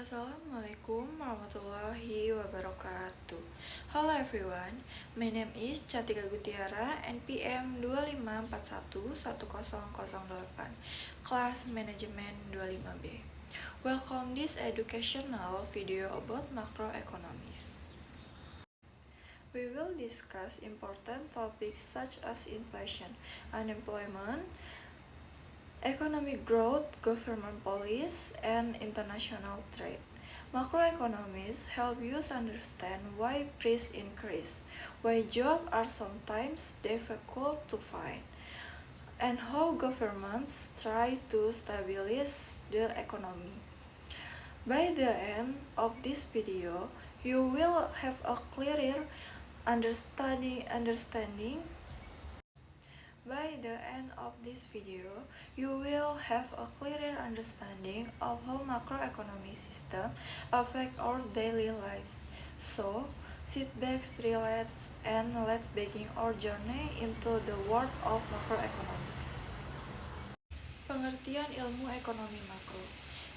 Assalamualaikum warahmatullahi wabarakatuh. Hello everyone, my name is Cantika Gutiara, NPM 25411008, Class Management 25B. Welcome this educational video about macroeconomics. We will discuss important topics such as inflation, unemployment, economic growth, government policy, and international trade. Macroeconomists help you understand why prices increase, why jobs are sometimes difficult to find, and how governments try to stabilize the economy. By the end of this video, you will have a clearer understanding. By the end of this video, you will have a clearer understanding of how macroeconomic system affect our daily lives. So, sit back, relax, and let's begin our journey into the world of macroeconomics. Pengertian ilmu ekonomi makro.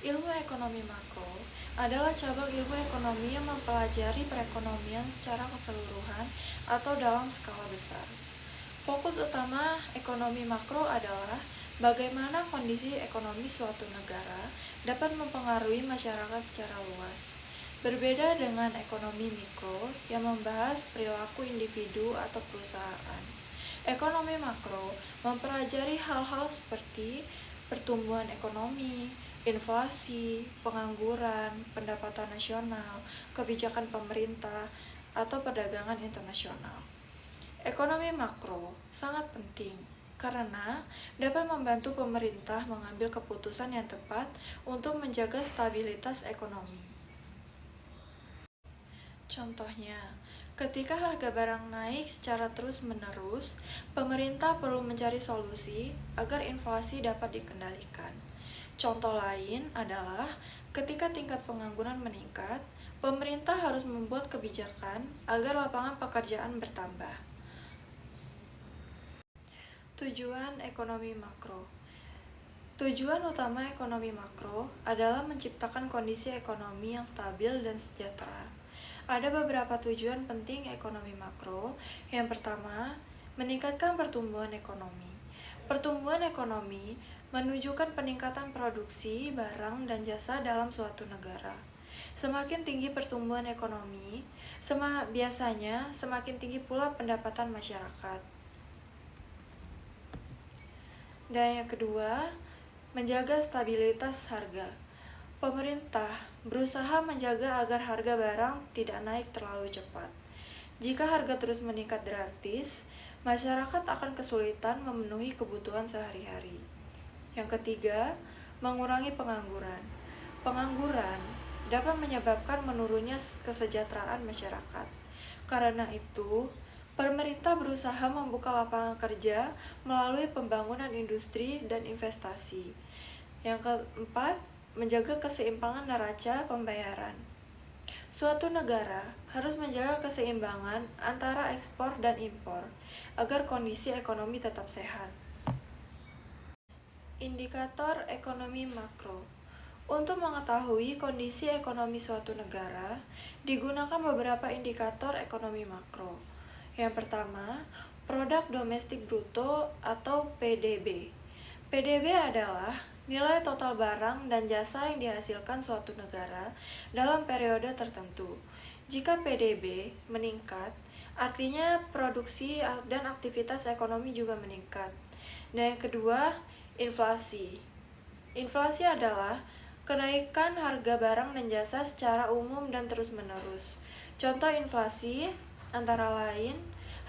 Ilmu ekonomi makro adalah cabang ilmu ekonomi yang mempelajari perekonomian secara keseluruhan atau dalam skala besar. Fokus utama ekonomi makro adalah bagaimana kondisi ekonomi suatu negara dapat mempengaruhi masyarakat secara luas. Berbeda dengan ekonomi mikro yang membahas perilaku individu atau perusahaan. Ekonomi makro mempelajari hal-hal seperti pertumbuhan ekonomi, inflasi, pengangguran, pendapatan nasional, kebijakan pemerintah, atau perdagangan internasional. Ekonomi makro sangat penting karena dapat membantu pemerintah mengambil keputusan yang tepat untuk menjaga stabilitas ekonomi. Contohnya, ketika harga barang naik secara terus-menerus, pemerintah perlu mencari solusi agar inflasi dapat dikendalikan. Contoh lain adalah ketika tingkat pengangguran meningkat, pemerintah harus membuat kebijakan agar lapangan pekerjaan bertambah. Tujuan ekonomi makro. Tujuan utama ekonomi makro adalah menciptakan kondisi ekonomi yang stabil dan sejahtera. Ada beberapa tujuan penting ekonomi makro. Yang pertama, meningkatkan pertumbuhan ekonomi. Pertumbuhan ekonomi menunjukkan peningkatan produksi barang dan jasa dalam suatu negara. Semakin tinggi pertumbuhan ekonomi, biasanya semakin tinggi pula pendapatan masyarakat. Dan yang kedua, menjaga stabilitas harga. Pemerintah berusaha menjaga agar harga barang tidak naik terlalu cepat. Jika harga terus meningkat drastis, masyarakat akan kesulitan memenuhi kebutuhan sehari-hari. Yang ketiga, mengurangi pengangguran. Pengangguran dapat menyebabkan menurunnya kesejahteraan masyarakat. Karena itu, pemerintah berusaha membuka lapangan kerja melalui pembangunan industri dan investasi. Yang keempat, menjaga keseimbangan neraca pembayaran. Suatu negara harus menjaga keseimbangan antara ekspor dan impor agar kondisi ekonomi tetap sehat. Indikator ekonomi makro. Untuk mengetahui kondisi ekonomi suatu negara, digunakan beberapa indikator ekonomi makro. Yang pertama, produk domestik bruto atau PDB. PDB adalah nilai total barang dan jasa yang dihasilkan suatu negara dalam periode tertentu. Jika PDB meningkat, artinya produksi dan aktivitas ekonomi juga meningkat. Dan yang kedua, inflasi. Inflasi adalah kenaikan harga barang dan jasa secara umum dan terus-menerus. Contoh inflasi antara lain,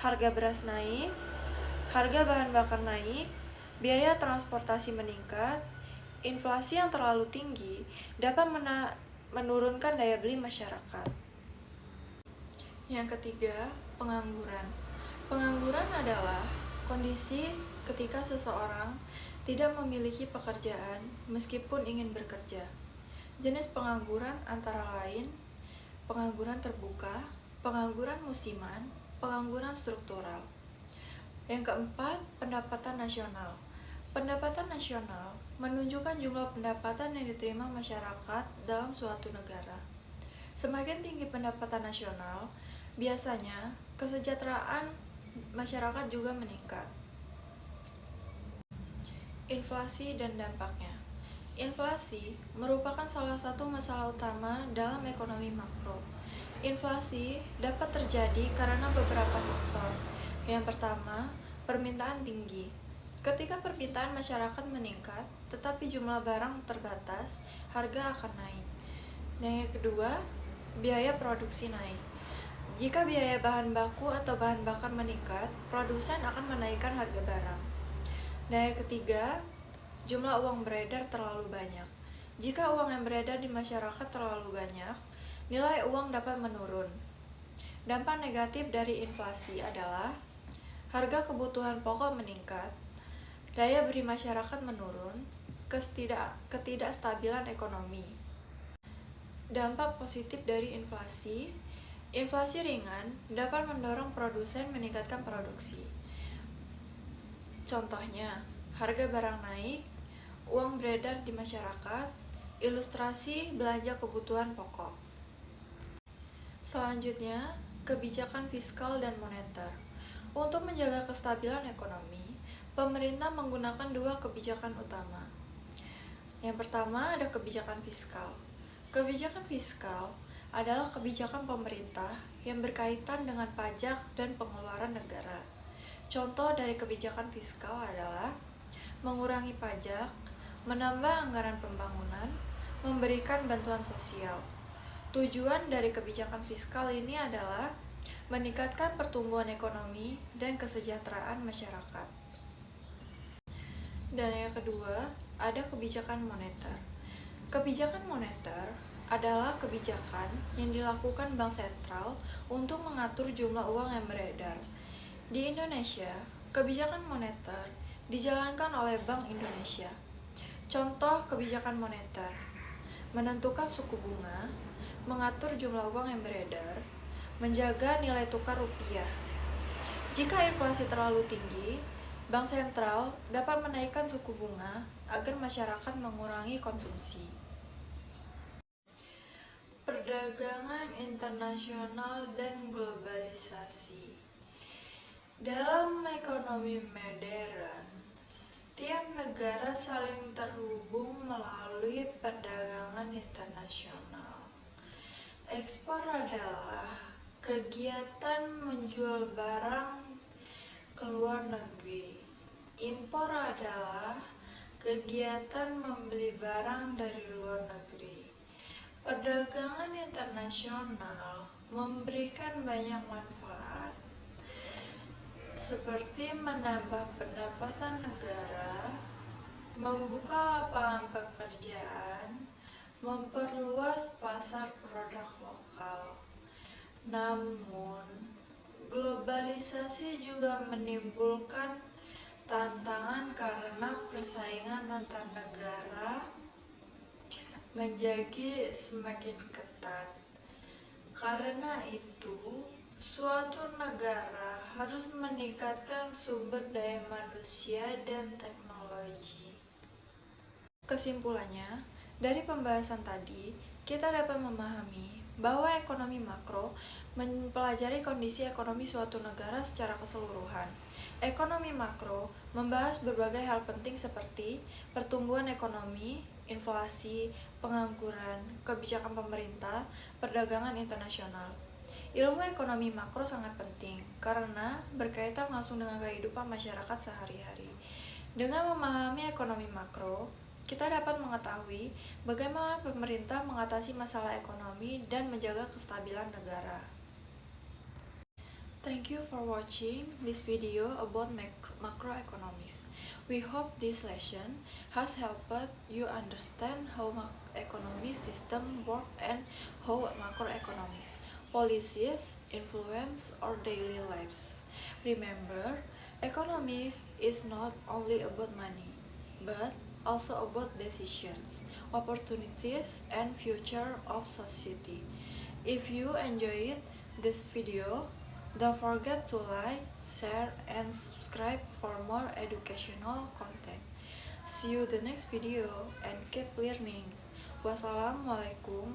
harga beras naik, harga bahan bakar naik, biaya transportasi meningkat. Inflasi yang terlalu tinggi dapat menurunkan daya beli masyarakat. Yang ketiga, pengangguran. Pengangguran adalah kondisi ketika seseorang tidak memiliki pekerjaan meskipun ingin bekerja. Jenis pengangguran antara lain pengangguran terbuka, pengangguran musiman, pengangguran struktural. Yang keempat, pendapatan nasional. Pendapatan nasional menunjukkan jumlah pendapatan yang diterima masyarakat dalam suatu negara. Semakin tinggi pendapatan nasional, biasanya kesejahteraan masyarakat juga meningkat. Inflasi dan dampaknya. Inflasi merupakan salah satu masalah utama dalam ekonomi makro. Inflasi dapat terjadi karena beberapa faktor. Yang pertama, permintaan tinggi. Ketika permintaan masyarakat meningkat, tetapi jumlah barang terbatas, harga akan naik. Dan yang kedua, biaya produksi naik. Jika biaya bahan baku atau bahan bakar meningkat, produsen akan menaikkan harga barang. Dan yang ketiga, jumlah uang beredar terlalu banyak. Jika uang yang beredar di masyarakat terlalu banyak, nilai uang dapat menurun. Dampak negatif dari inflasi adalah harga kebutuhan pokok meningkat, daya beli masyarakat menurun, ketidakstabilan ekonomi. Dampak positif dari inflasi. Inflasi ringan dapat mendorong produsen meningkatkan produksi. Contohnya, harga barang naik, uang beredar di masyarakat, ilustrasi belanja kebutuhan pokok. Selanjutnya, kebijakan fiskal dan moneter. Untuk menjaga kestabilan ekonomi, pemerintah menggunakan dua kebijakan utama. Yang pertama ada kebijakan fiskal. Kebijakan fiskal adalah kebijakan pemerintah yang berkaitan dengan pajak dan pengeluaran negara. Contoh dari kebijakan fiskal adalah mengurangi pajak, menambah anggaran pembangunan, memberikan bantuan sosial. Tujuan dari kebijakan fiskal ini adalah meningkatkan pertumbuhan ekonomi dan kesejahteraan masyarakat. Dan yang kedua, ada kebijakan moneter. Kebijakan moneter adalah kebijakan yang dilakukan bank sentral untuk mengatur jumlah uang yang beredar. Di Indonesia, kebijakan moneter dijalankan oleh Bank Indonesia. Contoh kebijakan moneter: menentukan suku bunga, mengatur jumlah uang yang beredar, menjaga nilai tukar rupiah. Jika inflasi terlalu tinggi, Bank sentral dapat menaikkan suku bunga agar masyarakat mengurangi konsumsi. Perdagangan internasional dan globalisasi. Dalam ekonomi modern, setiap negara saling terhubung melalui perdagangan internasional. Ekspor adalah kegiatan menjual barang ke luar negeri. Impor adalah kegiatan membeli barang dari luar negeri. Perdagangan internasional memberikan banyak manfaat, seperti menambah pendapatan negara, membuka lapangan pekerjaan, memperluas pasar produk lokal. Namun, globalisasi juga menimbulkan tantangan karena persaingan antar negara menjadi semakin ketat. Karena itu, suatu negara harus meningkatkan sumber daya manusia dan teknologi. Kesimpulannya, dari pembahasan tadi, kita dapat memahami bahwa ekonomi makro mempelajari kondisi ekonomi suatu negara secara keseluruhan. Ekonomi makro membahas berbagai hal penting seperti pertumbuhan ekonomi, inflasi, pengangguran, kebijakan pemerintah, perdagangan internasional. Ilmu ekonomi makro sangat penting karena berkaitan langsung dengan kehidupan masyarakat sehari-hari. Dengan memahami ekonomi makro, kita dapat mengetahui bagaimana pemerintah mengatasi masalah ekonomi dan menjaga kestabilan negara. Thank you for watching this video about macroeconomics. We hope this lesson has helped you understand how economic system work and how macroeconomics policies influence our daily lives. Remember, economics is not only about money, but also about decisions, opportunities, and future of society. If you enjoyed this video, don't forget to like, share, and subscribe for more educational content. See you the next video and keep learning. Wassalamualaikum